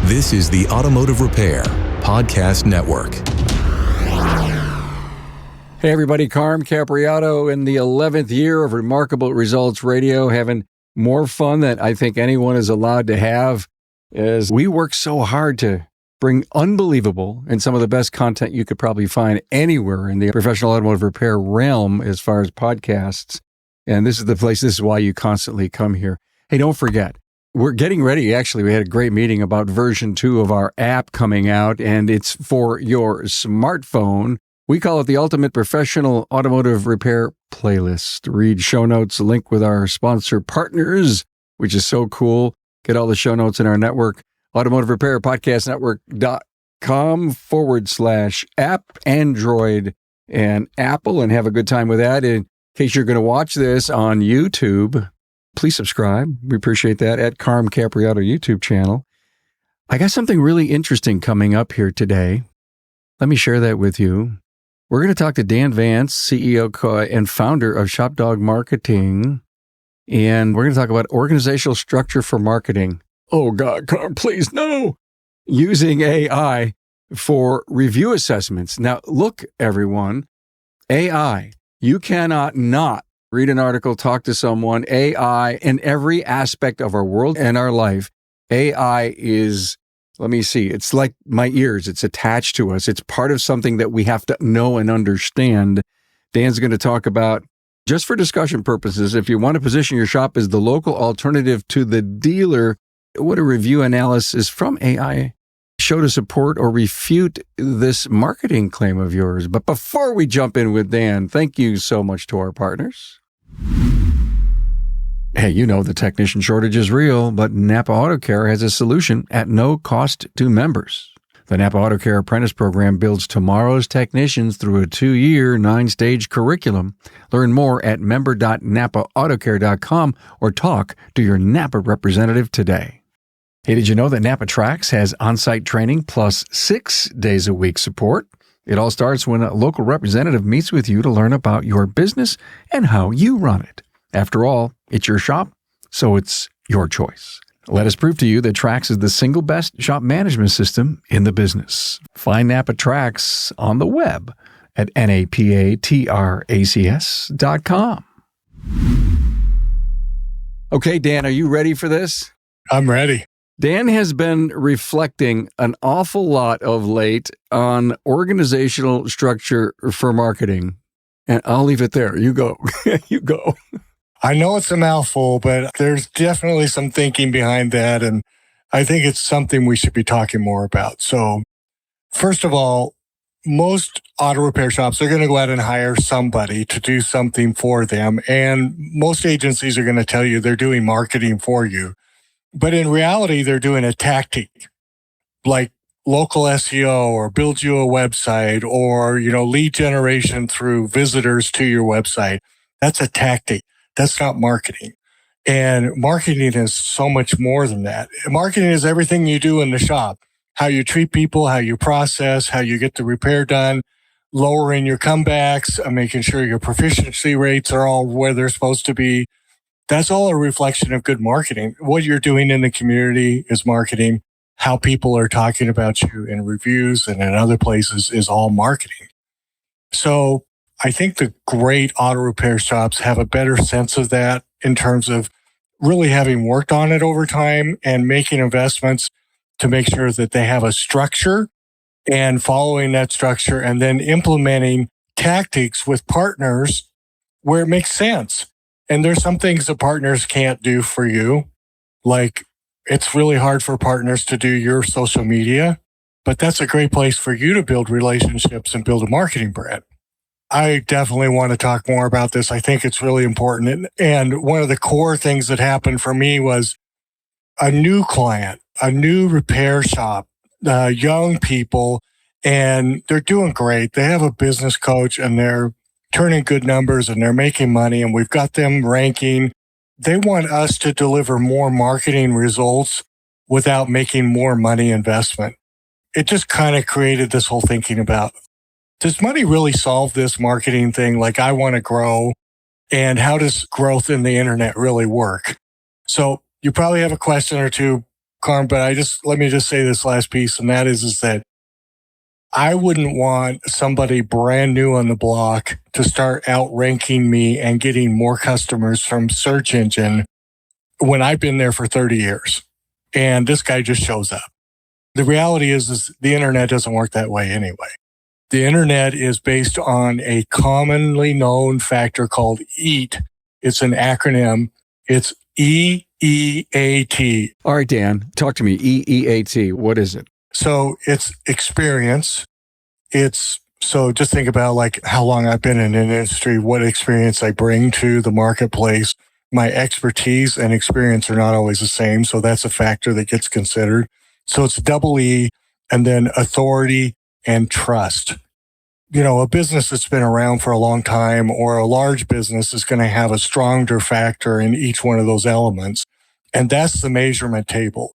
This is the Automotive Repair Podcast Network. Hey everybody, Carm Capriato in the 11th year of Remarkable Results Radio, having more fun than I think anyone is allowed to have as we work so hard to bring unbelievable and some of the best content you could probably find anywhere in the professional automotive repair realm as far as podcasts. And this is the place, this is why you constantly come here. Hey, don't forget, we're getting ready. Actually, we had a great meeting about version 2 of our app coming out, and it's for your smartphone. We call it the Ultimate Professional Automotive Repair Playlist. Read show notes, link with our sponsor partners, which is so cool. Get all the show notes in our network, Automotive Repair Podcast Network.com/app, Android and Apple, and have a good time with that. In case you're going to watch this on YouTube, please subscribe. We appreciate that at Carm Capriato YouTube channel. I got something really interesting coming up here today. Let me share that with you. We're going to talk to Dan Vance, CEO and founder of ShopDog Marketing, and we're going to talk about organizational structure for marketing. Oh God, Carm, please, no! Using AI for review assessments. Now, look, everyone, AI, you cannot not read an article, talk to someone. AI in every aspect of our world and our life. AI is, let me see, it's like my ears. It's attached to us. It's part of something that we have to know and understand. Dan's going to talk about, just for discussion purposes, if you want to position your shop as the local alternative to the dealer, would a review analysis from AI show to support or refute this marketing claim of yours? But before we jump in with Dan, thank you so much to our partners. Hey, you know the technician shortage is real, but NAPA Auto Care has a solution at no cost to members. The NAPA Auto Care Apprentice Program builds tomorrow's technicians through a 2-year, 9-stage curriculum. Learn more at member.napaautocare.com or talk to your NAPA representative today. Hey, did you know that NAPA Tracks has on-site training plus 6 days a week support? It all starts when a local representative meets with you to learn about your business and how you run it. After all, it's your shop, so it's your choice. Let us prove to you that Trax is the single best shop management system in the business. Find NAPA Trax on the web at napatracs.com. Okay, Dan, are you ready for this? I'm ready. Dan has been reflecting an awful lot of late on organizational structure for marketing. And I'll leave it there. You go. You go. I know it's a mouthful, but there's definitely some thinking behind that. And I think it's something we should be talking more about. So first of all, most auto repair shops are going to go out and hire somebody to do something for them. And most agencies are going to tell you they're doing marketing for you. But in reality, they're doing a tactic like local SEO or build you a website or, lead generation through visitors to your website. That's a tactic. That's not marketing. And marketing is so much more than that. Marketing is everything you do in the shop, how you treat people, how you process, how you get the repair done, lowering your comebacks, making sure your proficiency rates are all where they're supposed to be. That's all a reflection of good marketing. What you're doing in the community is marketing. How people are talking about you in reviews and in other places is all marketing. So I think the great auto repair shops have a better sense of that in terms of really having worked on it over time and making investments to make sure that they have a structure and following that structure and then implementing tactics with partners where it makes sense. And there's some things that partners can't do for you. Like it's really hard for partners to do your social media, but that's a great place for you to build relationships and build a marketing brand. I definitely want to talk more about this. I think it's really important. And one of the core things that happened for me was a new client, a new repair shop, young people, and they're doing great. They have a business coach and they're turning good numbers and they're making money and we've got them ranking. They want us to deliver more marketing results without making more money investment. It just kind of created this whole thinking about, does money really solve this marketing thing? Like I want to grow, and how does growth in the internet really work? So you probably have a question or two Carm, but let me just say this last piece, and that is that I wouldn't want somebody brand new on the block to start outranking me and getting more customers from search engine when I've been there for 30 years. And this guy just shows up. The reality is the internet doesn't work that way anyway. The internet is based on a commonly known factor called EAT. It's an acronym. It's EEAT. All right, Dan, talk to me. EEAT. What is it? So it's experience. So just think about like how long I've been in an industry, what experience I bring to the marketplace. My expertise and experience are not always the same. So that's a factor that gets considered. So it's double E, and then authority and trust. A business that's been around for a long time or a large business is going to have a stronger factor in each one of those elements. And that's the measurement table.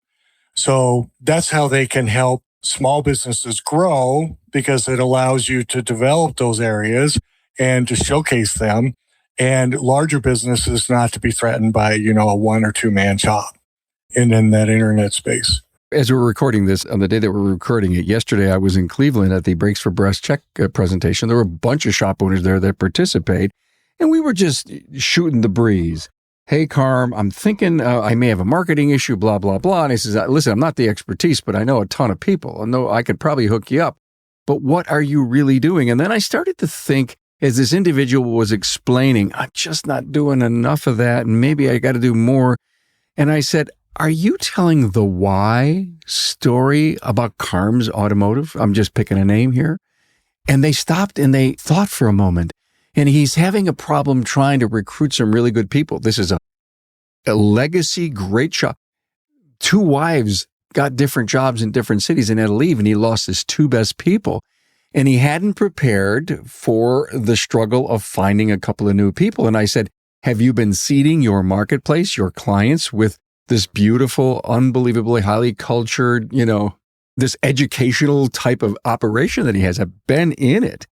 So that's how they can help small businesses grow, because it allows you to develop those areas and to showcase them, and larger businesses not to be threatened by, a 1 or 2 man shop in that internet space. As we're recording this, on the day that we're recording it, yesterday I was in Cleveland at the Brakes for Breast Check presentation. There were a bunch of shop owners there that participate, and we were just shooting the breeze. Hey, Carm, I'm thinking I may have a marketing issue, blah, blah, blah. And he says, listen, I'm not the expertise, but I know a ton of people. I know I could probably hook you up. But what are you really doing? And then I started to think, as this individual was explaining, I'm just not doing enough of that, and maybe I got to do more. And I said, are you telling the why story about Carm's Automotive? I'm just picking a name here. And they stopped and they thought for a moment. And he's having a problem trying to recruit some really good people. This is a legacy, great shop. 2 wives got different jobs in different cities and had to leave, and he lost his 2 best people. And he hadn't prepared for the struggle of finding a couple of new people. And I said, have you been seeding your marketplace, your clients, with this beautiful, unbelievably highly cultured, this educational type of operation that he has? I've been in it.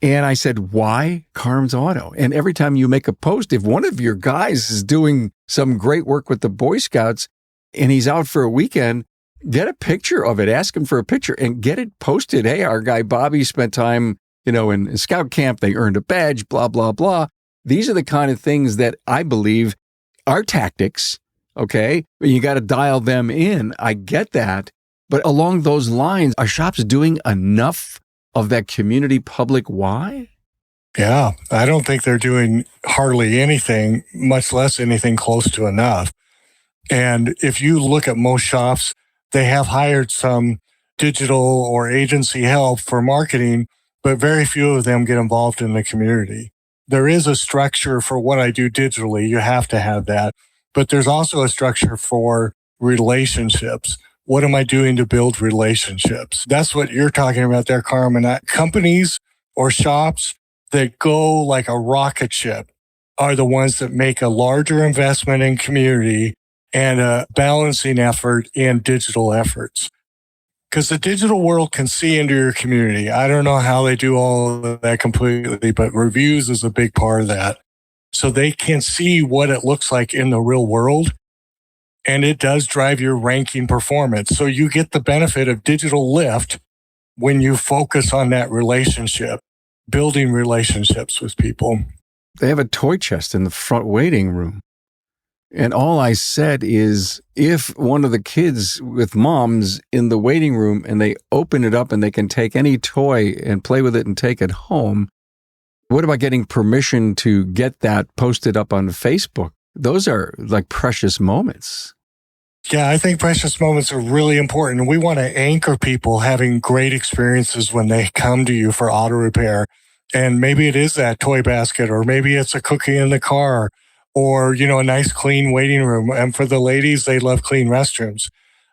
And I said, why Carm's Auto? And every time you make a post, if one of your guys is doing some great work with the Boy Scouts and he's out for a weekend, get a picture of it, ask him for a picture and get it posted. Hey, our guy Bobby spent time, in scout camp. They earned a badge, blah, blah, blah. These are the kind of things that I believe are tactics. Okay. You got to dial them in. I get that. But along those lines, are shops doing enough of that community public why? Yeah, I don't think they're doing hardly anything, much less anything close to enough. And if you look at most shops, they have hired some digital or agency help for marketing, but very few of them get involved in the community. There is a structure for what I do digitally. You have to have that. But there's also a structure for relationships. What am I doing to build relationships? That's what you're talking about there, Carmen. Companies or shops that go like a rocket ship are the ones that make a larger investment in community and a balancing effort in digital efforts. Because the digital world can see into your community. I don't know how they do all of that completely, but reviews is a big part of that. So they can see what it looks like in the real world. And it does drive your ranking performance. So you get the benefit of digital lift when you focus on that relationship, building relationships with people. They have a toy chest in the front waiting room. And all I said is, if one of the kids with moms in the waiting room and they open it up and they can take any toy and play with it and take it home, what about getting permission to get that posted up on Facebook? Those are like precious moments. Yeah, I think precious moments are really important. We want to anchor people having great experiences when they come to you for auto repair. And maybe it is that toy basket, or maybe it's a cookie in the car, or, a nice clean waiting room. And for the ladies, they love clean restrooms,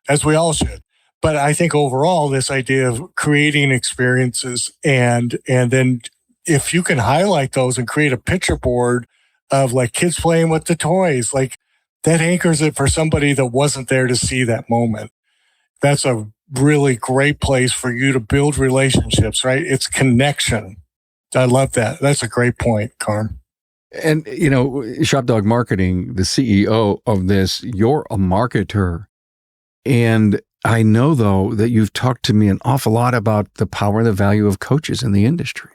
as we all should. But I think overall, this idea of creating experiences and then if you can highlight those and create a picture board of like kids playing with the toys, like that anchors it for somebody that wasn't there to see that moment. That's a really great place for you to build relationships, right? It's connection. I love that. That's a great point, Carm. And, Shop Dog Marketing, the CEO of this, you're a marketer. And I know, though, that you've talked to me an awful lot about the power and the value of coaches in the industry.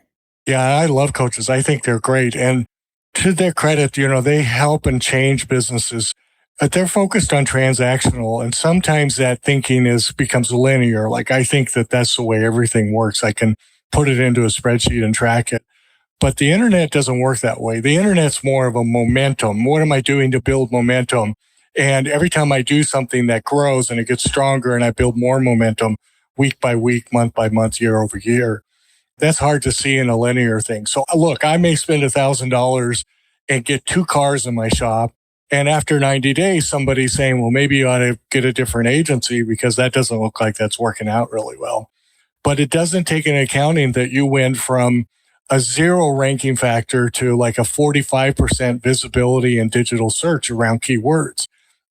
Yeah, I love coaches. I think they're great. And to their credit, they help and change businesses. But they're focused on transactional. And sometimes that thinking becomes linear. Like, I think that that's the way everything works. I can put it into a spreadsheet and track it. But the internet doesn't work that way. The internet's more of a momentum. What am I doing to build momentum? And every time I do something that grows and it gets stronger and I build more momentum week by week, month by month, year over year, that's hard to see in a linear thing. So look, I may spend $1,000 and get 2 cars in my shop. And after 90 days, somebody's saying, well, maybe you ought to get a different agency because that doesn't look like that's working out really well. But it doesn't take into accounting that you went from a 0 ranking factor to like a 45% visibility in digital search around keywords.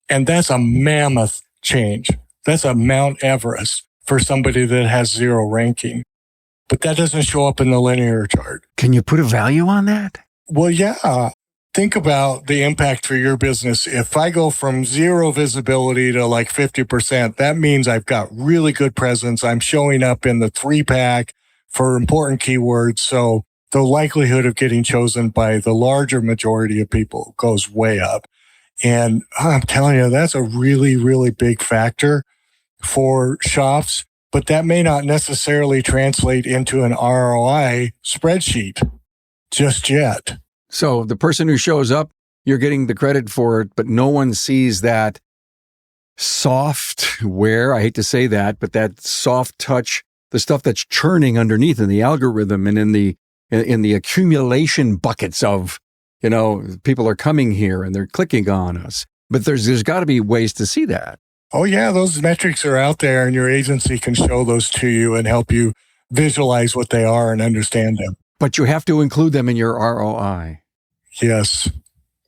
And that's a mammoth change. That's a Mount Everest for somebody that has 0 ranking. But that doesn't show up in the linear chart. Can you put a value on that? Well, yeah. Think about the impact for your business. If I go from 0 visibility to like 50%, that means I've got really good presence. I'm showing up in the 3-pack for important keywords. So the likelihood of getting chosen by the larger majority of people goes way up. And I'm telling you, that's a really, really big factor for shops, but that may not necessarily translate into an ROI spreadsheet just yet. So the person who shows up, you're getting the credit for it, but no one sees that software. I hate to say that, but that soft touch, the stuff that's churning underneath in the algorithm and in the accumulation buckets of, people are coming here and they're clicking on us. But there's got to be ways to see that. Oh yeah, those metrics are out there and your agency can show those to you and help you visualize what they are and understand them. But you have to include them in your ROI. Yes.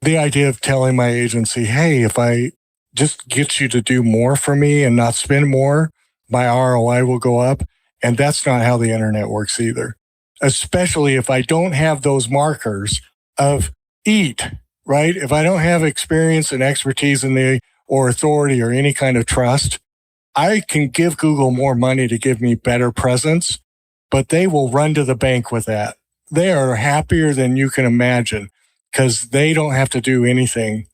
The idea of telling my agency, hey, if I just get you to do more for me and not spend more, my ROI will go up. And that's not how the internet works either. Especially if I don't have those markers of eat, right? If I don't have experience and expertise or authority or any kind of trust, I can give Google more money to give me better presence, but they will run to the bank with that. They are happier than you can imagine because they don't have to do anything.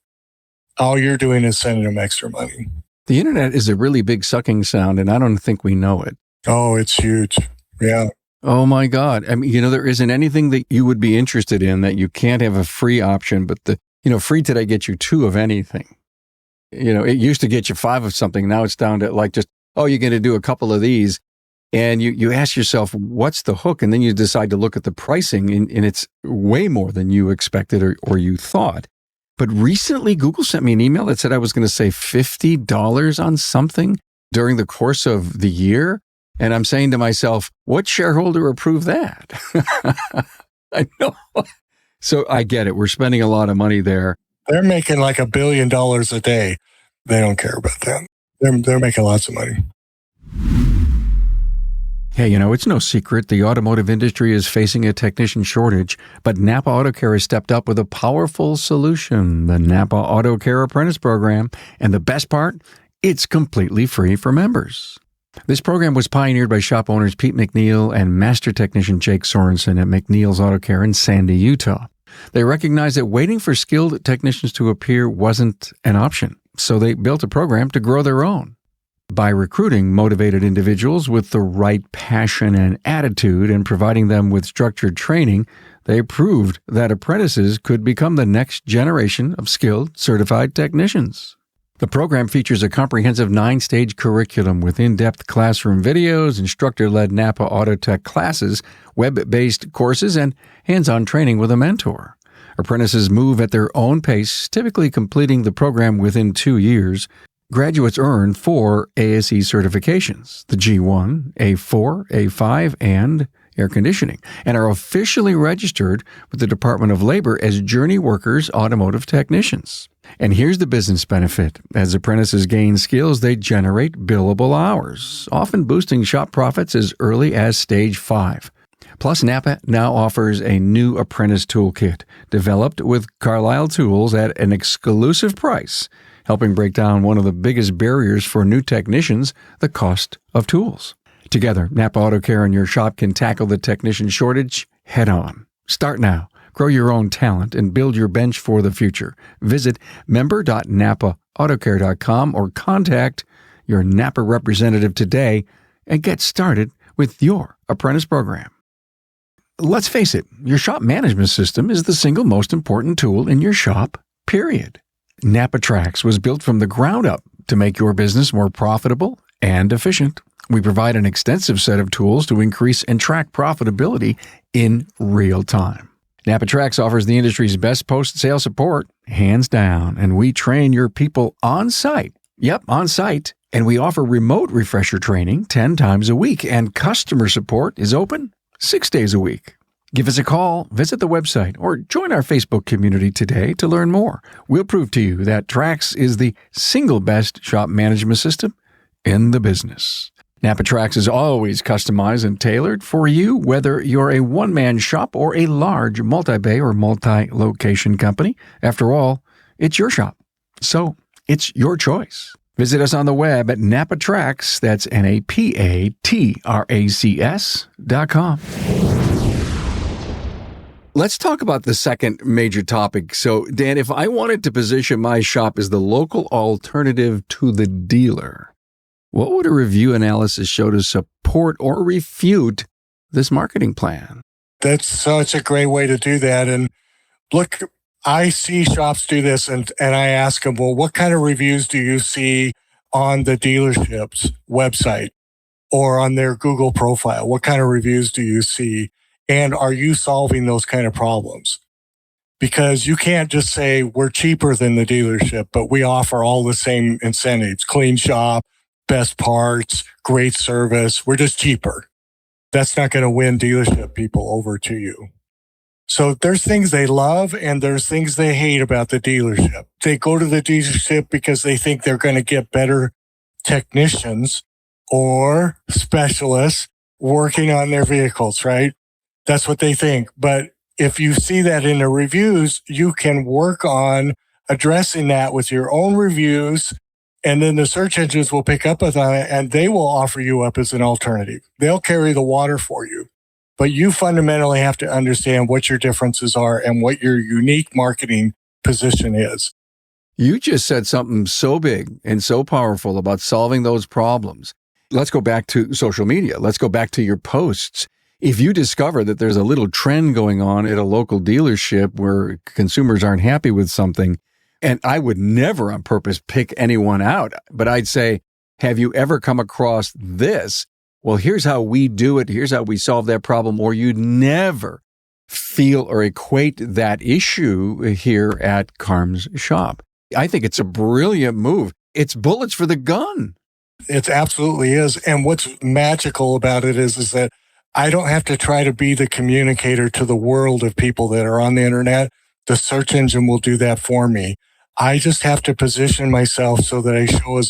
All you're doing is sending them extra money. The internet is a really big sucking sound, and I don't think we know it. Oh, it's huge. Yeah. Oh my God. I mean, there isn't anything that you would be interested in that you can't have a free option, but free today gets you 2 of anything. It used to get you 5 of something. Now it's down to like just, you're going to do a couple of these. And you ask yourself, what's the hook? And then you decide to look at the pricing and it's way more than you expected or you thought. But recently Google sent me an email that said I was going to save $50 on something during the course of the year. And I'm saying to myself, what shareholder approved that? I know. So I get it. We're spending a lot of money there. They're making like $1 billion a day. They don't care about that. They're making lots of money. Hey, it's no secret the automotive industry is facing a technician shortage, but NAPA Auto Care has stepped up with a powerful solution, the NAPA Auto Care Apprentice Program. And the best part, it's completely free for members. This program was pioneered by shop owners Pete McNeil and master technician Jake Sorensen at McNeil's Auto Care in Sandy, Utah. They recognized that waiting for skilled technicians to appear wasn't an option, so they built a program to grow their own. By recruiting motivated individuals with the right passion and attitude and providing them with structured training, they proved that apprentices could become the next generation of skilled, certified technicians. The program features a comprehensive 9-stage curriculum with in-depth classroom videos, instructor-led NAPA Auto Tech classes, web-based courses, and hands-on training with a mentor. Apprentices move at their own pace, typically completing the program within 2 years. Graduates earn 4 ASE certifications, the G1, A4, A5, and air conditioning, and are officially registered with the Department of Labor as Journey Workers Automotive Technicians. And here's the business benefit. As apprentices gain skills, they generate billable hours, often boosting shop profits as early as stage 5. Plus, NAPA now offers a new apprentice toolkit developed with Carlisle tools at an exclusive price helping break down one of the biggest barriers for new technicians, the cost of tools. Together, NAPA Auto Care and your shop can tackle the technician shortage head on. Start now. Grow your own talent and build your bench for the future. Visit member.napaautocare.com or contact your NAPA representative today and get started with your apprentice program. Let's face it, your shop management system is the single most important tool in your shop, period. NAPA Trax was built from the ground up to make your business more profitable and efficient. We provide an extensive set of tools to increase and track profitability in real time. NAPA Trax offers the industry's best post-sale support, hands down, and we train your people on site. Yep, on site. And we offer remote refresher training 10 times a week, and customer support is open 6 days a week. Give us a call, visit the website, or join our Facebook community today to learn more. We'll prove to you that Trax is the single best shop management system in the business. NAPA Trax is always customized and tailored for you, whether you're a one-man shop or a large multi-bay or multi-location company. After all, it's your shop, so it's your choice. Visit us on the web at NAPATRAX, that's NAPATRACS.com. Let's talk about the second major topic. So, Dan, if I wanted to position my shop as the local alternative to the dealer, what would a review analysis show to support or refute this marketing plan? That's such a great way to do that. And look, I see shops do this and I ask them, well, what kind of reviews do you see on the dealership's website or on their Google profile? What kind of reviews do you see? And are you solving those kind of problems? Because you can't just say we're cheaper than the dealership, but we offer all the same incentives, clean shop, best parts, great service. We're just cheaper. That's not going to win dealership people over to you. So there's things they love and there's things they hate about the dealership. They go to the dealership because they think they're going to get better technicians or specialists working on their vehicles, right? That's what they think. But if you see that in the reviews, you can work on addressing that with your own reviews, and then the search engines will pick up on it and they will offer you up as an alternative. They'll carry the water for you. But you fundamentally have to understand what your differences are and what your unique marketing position is. You just said something so big and so powerful about solving those problems. Let's go back to social media. Let's go back to your posts. If you discover that there's a little trend going on at a local dealership where consumers aren't happy with something, and I would never on purpose pick anyone out, but I'd say, have you ever come across this? Well, here's how we do it. Here's how we solve that problem. Or you'd never feel or equate that issue here at Carm's shop. I think it's a brilliant move. It's bullets for the gun. It absolutely is. And what's magical about it is that I don't have to try to be the communicator to the world of people that are on the internet. The search engine will do that for me. I just have to position myself so that I show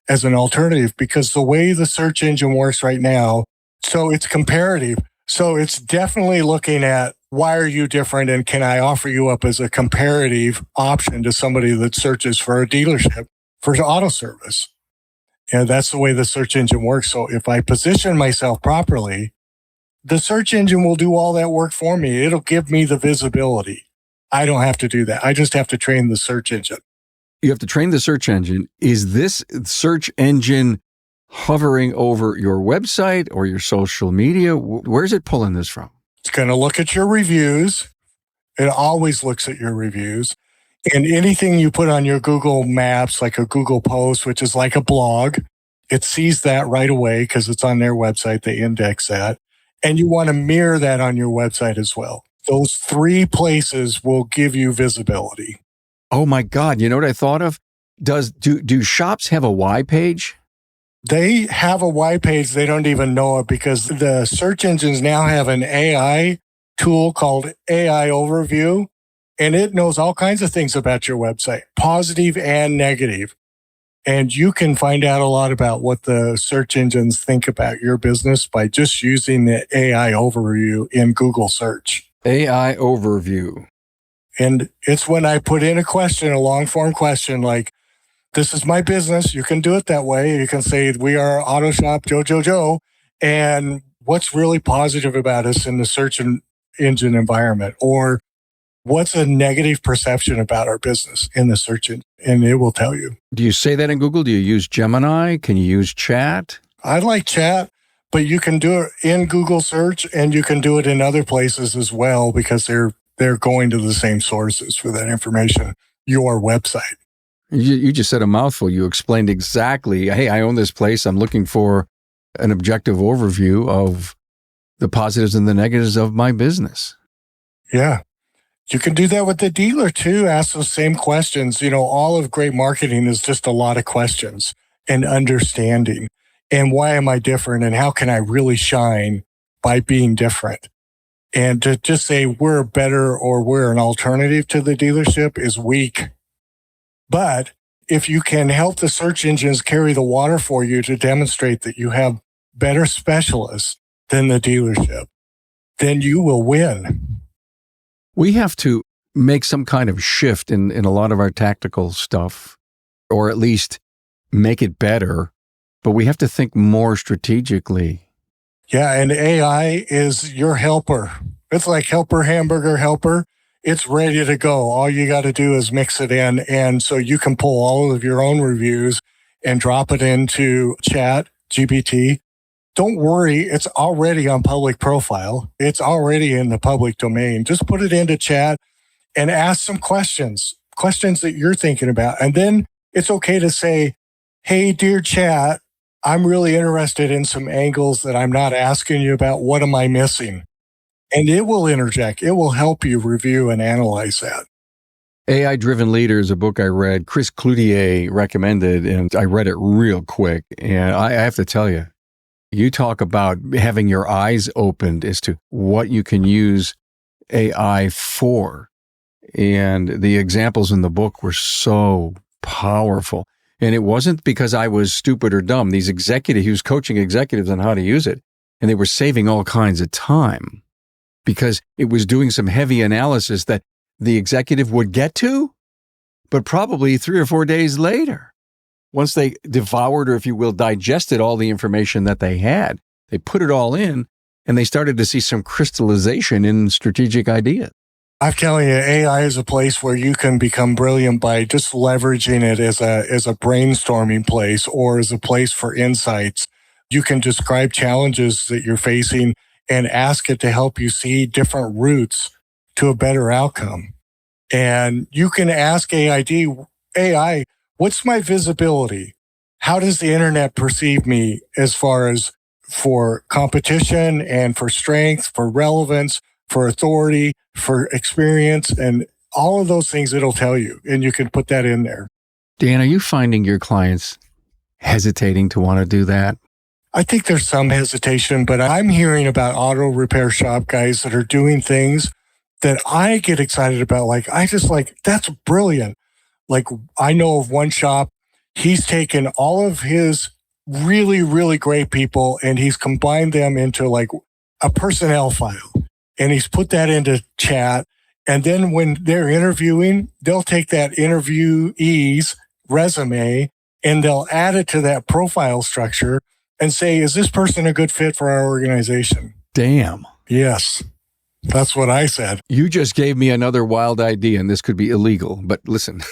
as an alternative, because the way the search engine works right now, so it's comparative. So it's definitely looking at why are you different and can I offer you up as a comparative option to somebody that searches for a dealership for auto service. And that's the way the search engine works. So if I position myself properly, the search engine will do all that work for me. It'll give me the visibility. I don't have to do that. I just have to train the search engine. You have to train the search engine. Is this search engine hovering over your website or your social media? Where's it pulling this from? It's going to look at your reviews. It always looks at your reviews. And anything you put on your Google Maps, like a Google post, which is like a blog, it sees that right away because it's on their website. They index that. And you want to mirror that on your website as well. Those three places will give you visibility. Oh my God. You know what I thought of? Do shops have a why page? They have a why page. They don't even know it because the search engines now have an AI tool called AI Overview, and it knows all kinds of things about your website, positive and negative. And you can find out a lot about what the search engines think about your business by just using the AI Overview in Google search. AI Overview. And it's when I put in a question, a long form question like, this is my business. You can do it that way. You can say, we are Auto Shop Joe. And what's really positive about us in the search engine environment? Or what's a negative perception about our business in the search engine? And it will tell you. Do you say that in Google? Do you use Gemini? Can you use chat? I like chat, but you can do it in Google search and you can do it in other places as well because they're going to the same sources for that information, your website. You just said a mouthful. You explained exactly, hey, I own this place. I'm looking for an objective overview of the positives and the negatives of my business. Yeah. You can do that with the dealer too. Ask those same questions. All of great marketing is just a lot of questions and understanding. And why am I different? And how can I really shine by being different? And to just say we're better or we're an alternative to the dealership is weak. But if you can help the search engines carry the water for you to demonstrate that you have better specialists than the dealership, then you will win. We have to make some kind of shift in a lot of our tactical stuff, or at least make it better, but we have to think more strategically. Yeah, and AI is your helper. It's like helper, hamburger, helper. It's ready to go. All you got to do is mix it in. And so you can pull all of your own reviews and drop it into Chat GPT. Don't worry. It's already on public profile. It's already in the public domain. Just put it into chat and ask some questions that you're thinking about. And then it's okay to say, hey, dear chat, I'm really interested in some angles that I'm not asking you about. What am I missing? And it will interject. It will help you review and analyze that. AI-Driven Leader is a book I read. Chris Cloutier recommended, and I read it real quick. And I have to tell you, you talk about having your eyes opened as to what you can use AI for. And the examples in the book were so powerful. And it wasn't because I was stupid or dumb. He was coaching executives on how to use it. And they were saving all kinds of time because it was doing some heavy analysis that the executive would get to, but probably 3 or 4 days later. Once they devoured, or if you will, digested all the information that they had, they put it all in and they started to see some crystallization in strategic ideas. I'm telling you, AI is a place where you can become brilliant by just leveraging it as a brainstorming place or as a place for insights. You can describe challenges that you're facing and ask it to help you see different routes to a better outcome. And you can ask AI, what's my visibility? How does the internet perceive me as far as for competition and for strength, for relevance, for authority, for experience, and all of those things it'll tell you. And you can put that in there. Dan, are you finding your clients hesitating to want to do that? I think there's some hesitation, but I'm hearing about auto repair shop guys that are doing things that I get excited about. That's brilliant. Like, I know of one shop, he's taken all of his really, really great people and he's combined them into like a personnel file. And he's put that into chat. And then when they're interviewing, they'll take that interviewee's resume and they'll add it to that profile structure and say, is this person a good fit for our organization? Damn. Yes. That's what I said. You just gave me another wild idea, and this could be illegal, but listen.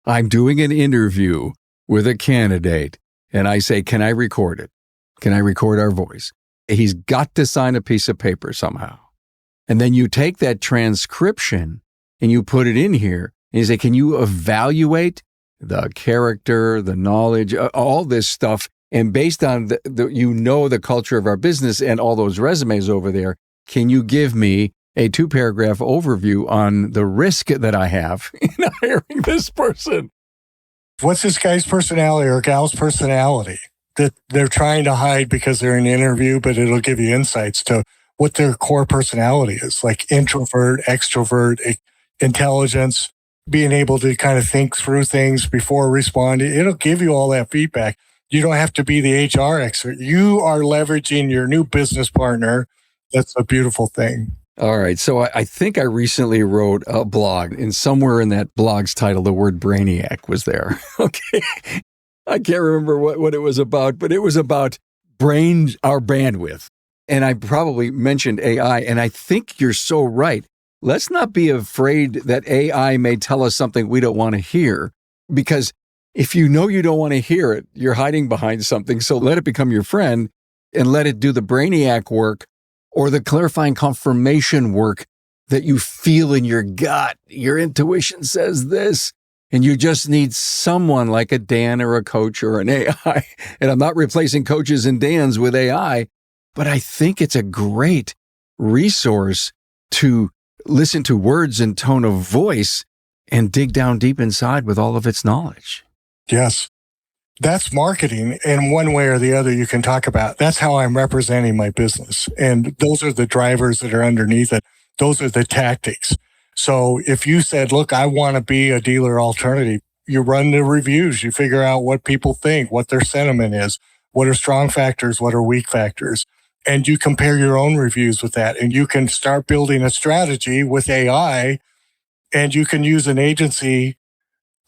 I'm doing an interview with a candidate, and I say, can I record it? Can I record our voice? He's got to sign a piece of paper somehow. And then you take that transcription and you put it in here, and you say, can you evaluate the character, the knowledge, all this stuff? And based on the culture of our business and all those resumes over there, can you give me a 2-paragraph overview on the risk that I have in hiring this person? What's this guy's personality or gal's personality that they're trying to hide because they're in an interview, but it'll give you insights to what their core personality is, like introvert, extrovert, intelligence, being able to kind of think through things before responding. It'll give you all that feedback. You don't have to be the HR expert. You are leveraging your new business partner. That's a beautiful thing. All right. So I think I recently wrote a blog, and somewhere in that blog's title, the word brainiac was there. Okay. I can't remember what it was about, but it was about our bandwidth. And I probably mentioned AI, and I think you're so right. Let's not be afraid that AI may tell us something we don't want to hear, because if you know you don't want to hear it, you're hiding behind something. So let it become your friend and let it do the brainiac work or the clarifying confirmation work that you feel in your gut. Your intuition says this, and you just need someone like a Dan or a coach or an AI. And I'm not replacing coaches and Dans with AI, but I think it's a great resource to listen to words and tone of voice and dig down deep inside with all of its knowledge. Yes. That's marketing in one way or the other you can talk about. That's how I'm representing my business. And those are the drivers that are underneath it. Those are the tactics. So if you said, look, I want to be a dealer alternative, you run the reviews, you figure out what people think, what their sentiment is, what are strong factors, what are weak factors. And you compare your own reviews with that. And you can start building a strategy with AI, and you can use an agency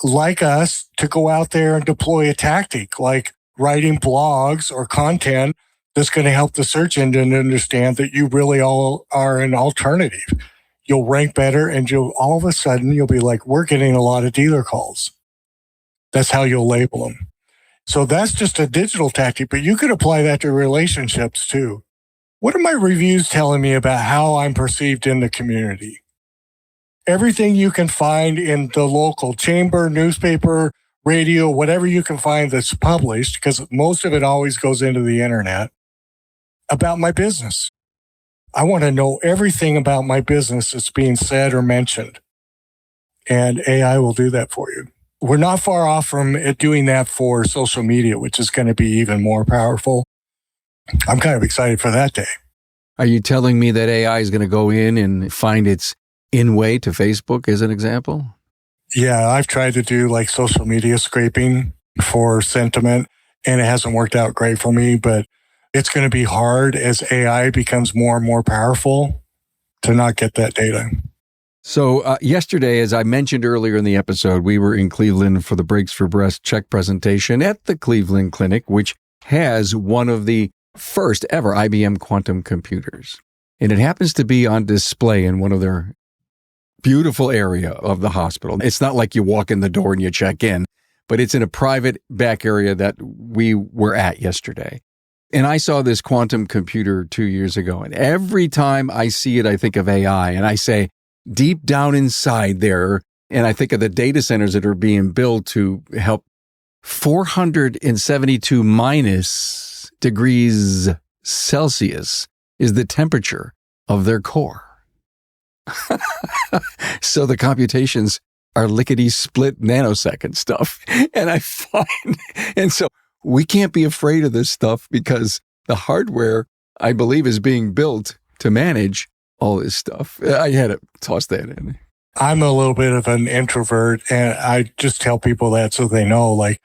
like us to go out there and deploy a tactic like writing blogs or content that's going to help the search engine understand that you really all are an alternative. You'll rank better, and all of a sudden you'll be like, we're getting a lot of dealer calls. That's how you'll label them. So that's just a digital tactic, but you could apply that to relationships too. What are my reviews telling me about how I'm perceived in the community? Everything you can find in the local chamber, newspaper, radio, whatever you can find that's published, because most of it always goes into the internet, about my business. I want to know everything about my business that's being said or mentioned. And AI will do that for you. We're not far off from it doing that for social media, which is going to be even more powerful. I'm kind of excited for that day. Are you telling me that AI is going to go in and find its in-way to Facebook as an example? Yeah, I've tried to do like social media scraping for sentiment, and it hasn't worked out great for me, but it's going to be hard as AI becomes more and more powerful to not get that data. So yesterday, as I mentioned earlier in the episode, we were in Cleveland for the Breaks for Breast check presentation at the Cleveland Clinic, which has one of the first ever IBM quantum computers. And it happens to be on display in one of their beautiful area of the hospital. It's not like you walk in the door and you check in, but it's in a private back area that we were at yesterday. And I saw this quantum computer 2 years ago. And every time I see it, I think of AI. And I say, deep down inside there, and I think of the data centers that are being built to help 472 minus degrees Celsius is the temperature of their core. So the computations are lickety-split nanosecond stuff. And so we can't be afraid of this stuff because the hardware, I believe, is being built to manage all this stuff. I had to toss that in. I'm a little bit of an introvert, and I just tell people that so they know, like,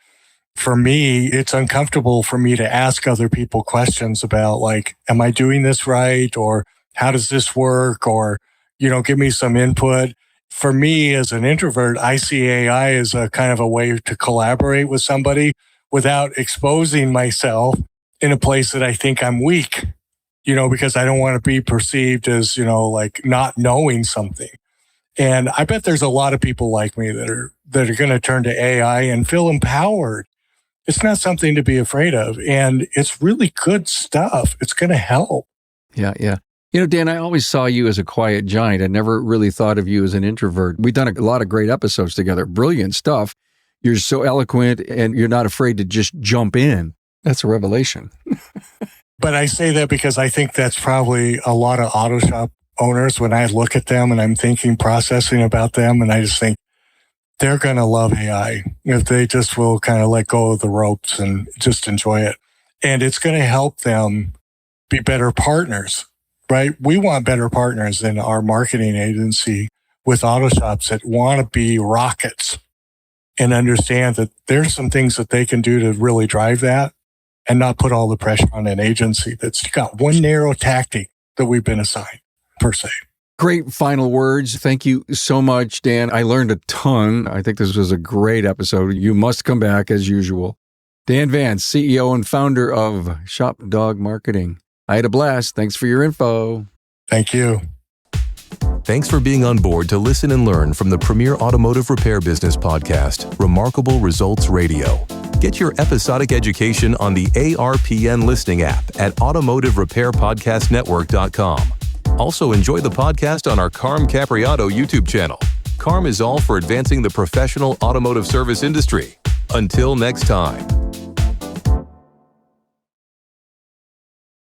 for me, it's uncomfortable for me to ask other people questions about, like, am I doing this right? Or how does this work? Or, give me some input. For me, as an introvert, I see AI as a kind of a way to collaborate with somebody without exposing myself in a place that I think I'm weak, because I don't want to be perceived as, like not knowing something. And I bet there's a lot of people like me that are going to turn to AI and feel empowered. It's not something to be afraid of. And it's really good stuff. It's going to help. Yeah, yeah. Dan, I always saw you as a quiet giant. I never really thought of you as an introvert. We've done a lot of great episodes together. Brilliant stuff. You're so eloquent and you're not afraid to just jump in. That's a revelation. But I say that because I think that's probably a lot of auto shop owners when I look at them and I'm processing about them, and I just think they're going to love AI if they just will kind of let go of the ropes and just enjoy it. And it's going to help them be better partners, right? We want better partners in our marketing agency with auto shops that want to be rockets and understand that there's some things that they can do to really drive that and not put all the pressure on an agency that's got one narrow tactic that we've been assigned, per se. Great final words. Thank you so much, Dan. I learned a ton. I think this was a great episode. You must come back as usual. Dan Vance, CEO and founder of Shop Dog Marketing. I had a blast. Thanks for your info. Thank you. Thanks for being on board to listen and learn from the premier automotive repair business podcast, Remarkable Results Radio. Get your episodic education on the ARPN listening app at automotiverepairpodcastnetwork.com. Also, enjoy the podcast on our Carm Capriato YouTube channel. Carm is all for advancing the professional automotive service industry. Until next time.